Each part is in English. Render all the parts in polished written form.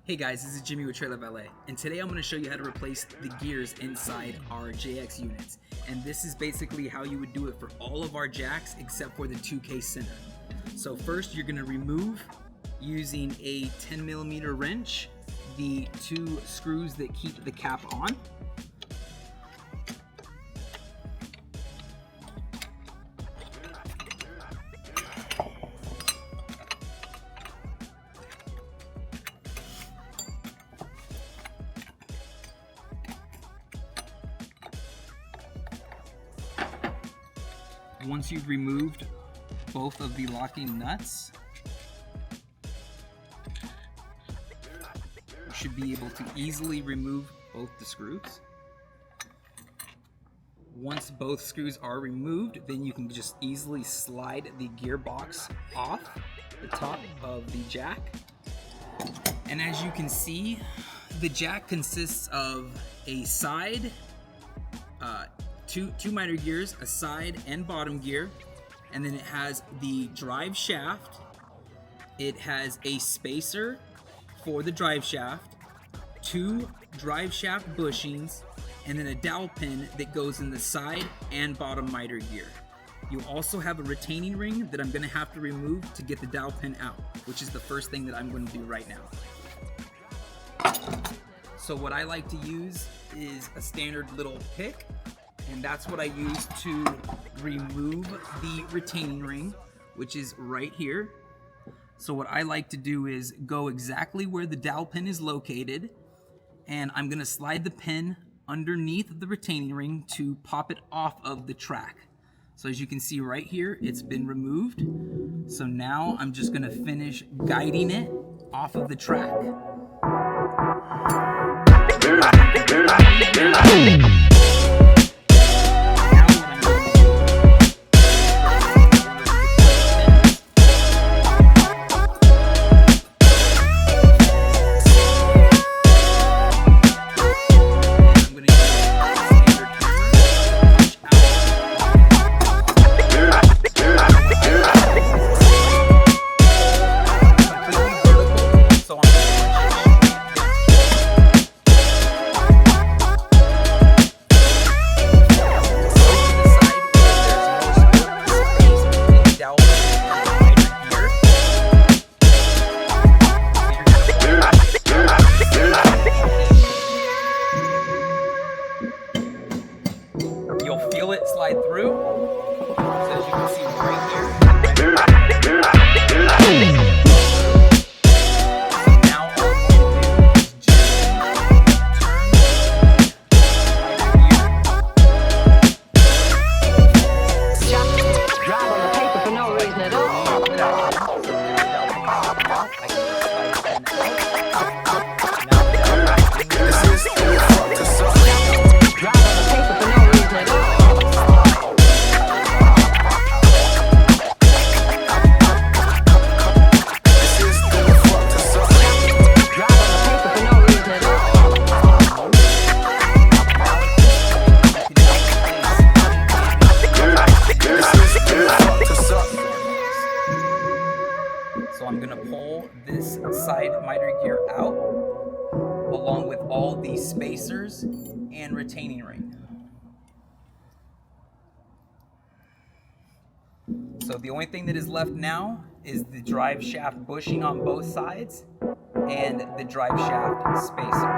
Hey guys, this is Jimmy with Trailer Valet, and today I'm going to show you how to replace the gears inside our JX units. And this is basically how you would do it for all of our jacks except for the 2K center. So first you're going to remove, using a 10mm wrench, the two screws that keep the cap on. Once you've removed both of the locking nuts, you should be able to easily remove both the screws. Once both screws are removed, then you can just easily slide the gearbox off the top of the jack. And as you can see, the jack consists of a side, two miter gears, a side and bottom gear, and then it has the drive shaft. It has a spacer for the drive shaft, two drive shaft bushings, and then a dowel pin that goes in the side and bottom miter gear. You also have a retaining ring that I'm going to have to remove to get the dowel pin out, which is the first thing that I'm going to do right now. So what I like to use is a standard little pick, and that's what I use to remove the retaining ring, which is right here. So what I like to do is go exactly where the dowel pin is located, and I'm gonna slide the pin underneath the retaining ring to pop it off of the track. So as you can see right here, it's been removed. So now I'm just gonna finish guiding it off of the track. You'll feel it slide through. So as you can see right here. So now all I'm going to do is just turn. Drive on the paper for no reason at all. So I'm gonna pull this side miter gear out along with all the spacers and retaining ring. So the only thing that is left now is the drive shaft bushing on both sides and the drive shaft spacer.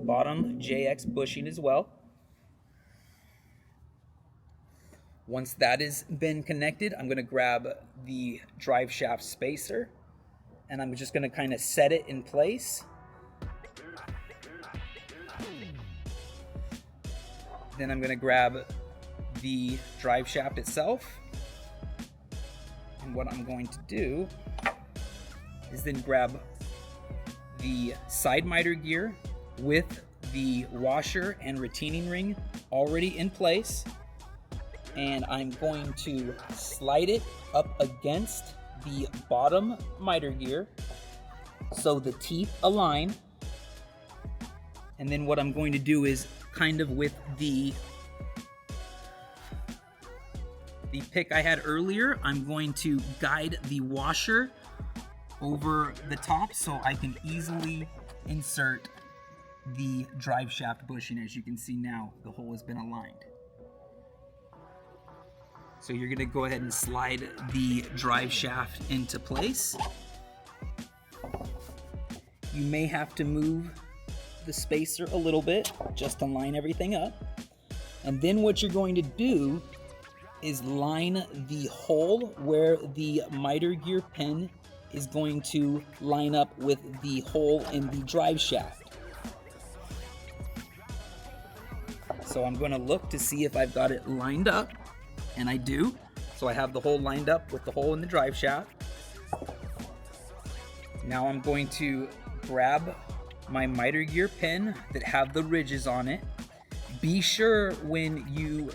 bottom JX bushing as well. Once that has been connected, I'm going to grab the drive shaft spacer and I'm just going to kind of set it in place. Then I'm going to grab the drive shaft itself. And what I'm going to do is then grab the side miter gear with the washer and retaining ring already in place. And I'm going to slide it up against the bottom miter gear so the teeth align. And then what I'm going to do is kind of with the pick I had earlier, I'm going to guide the washer over the top so I can easily insert the drive shaft bushing. As you can see now, the hole has been aligned. So you're going to go ahead and slide the drive shaft into place. You may have to move the spacer a little bit just to line everything up. And then what you're going to do is line the hole where the miter gear pin is going to line up with the hole in the drive shaft. So I'm going to look to see if I've got it lined up, and I do. So I have the hole lined up with the hole in the drive shaft. Now I'm going to grab my miter gear pin that have the ridges on it. Be sure when you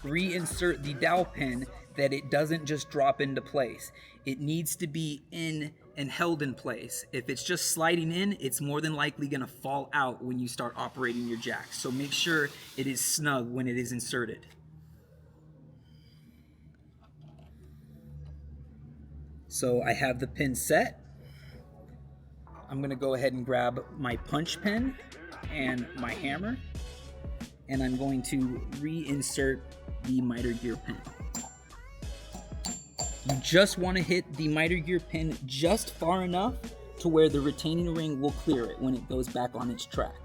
reinsert the dowel pin that it doesn't just drop into place. It needs to be in and held in place. If it's just sliding in, it's more than likely going to fall out when you start operating your jack. So make sure it is snug when it is inserted. So I have the pin set. I'm going to go ahead and grab my punch pin and my hammer, and I'm going to reinsert the miter gear pin. You just want to hit the miter gear pin just far enough to where the retaining ring will clear it when it goes back on its track.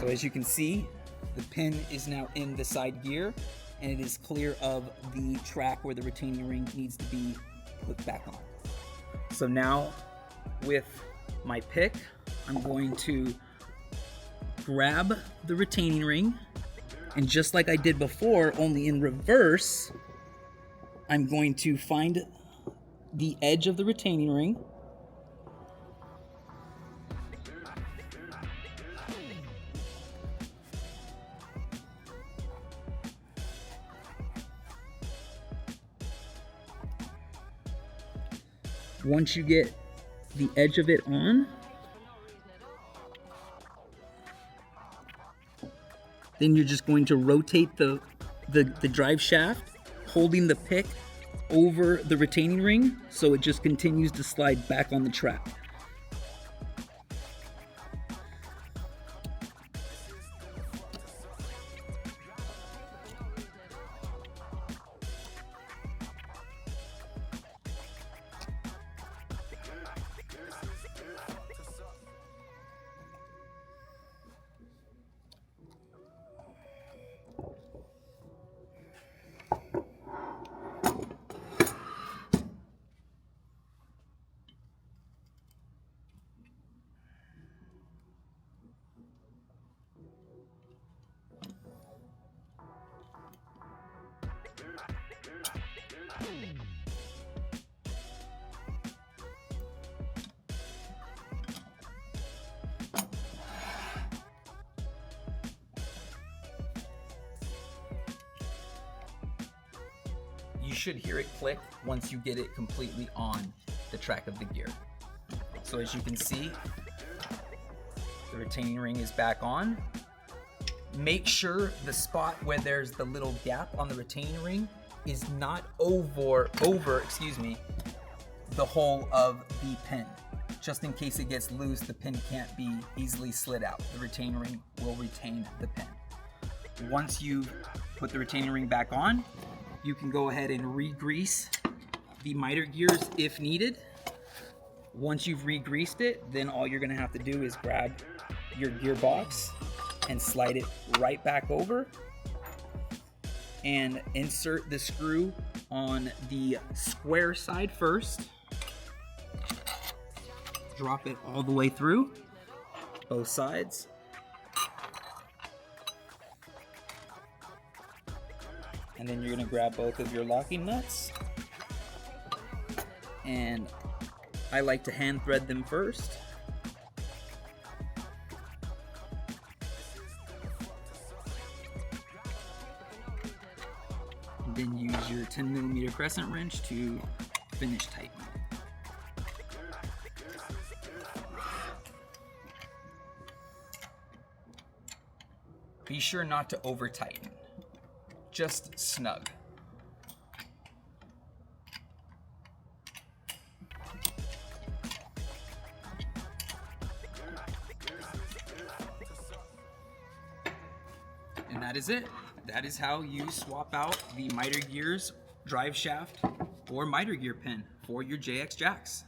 So as you can see, the pin is now in the side gear and it is clear of the track where the retaining ring needs to be put back on. So now with my pick, I'm going to grab the retaining ring, and just like I did before, only in reverse, I'm going to find the edge of the retaining ring. Once you get the edge of it on, then you're just going to rotate the drive shaft, holding the pick over the retaining ring so it just continues to slide back on the track. You should hear it click once you get it completely on the track of the gear. So as you can see, the retaining ring is back on. Make sure the spot where there's the little gap on the retaining ring is not over the hole of the pin. Just in case it gets loose, the pin can't be easily slid out. The retaining ring will retain the pin. Once you've put the retaining ring back on, You can go ahead and re-grease the miter gears if needed. Once you've re-greased it, then all you're gonna have to do is grab your gearbox and slide it right back over and insert the screw on the square side first. Drop it all the way through, both sides. And then you're gonna grab both of your locking nuts. And I like to hand thread them first. And then use your 10mm crescent wrench to finish tightening. Be sure not to over tighten, just snug. And that is it. That is how you swap out the miter gears, drive shaft, or miter gear pin for your JX jacks.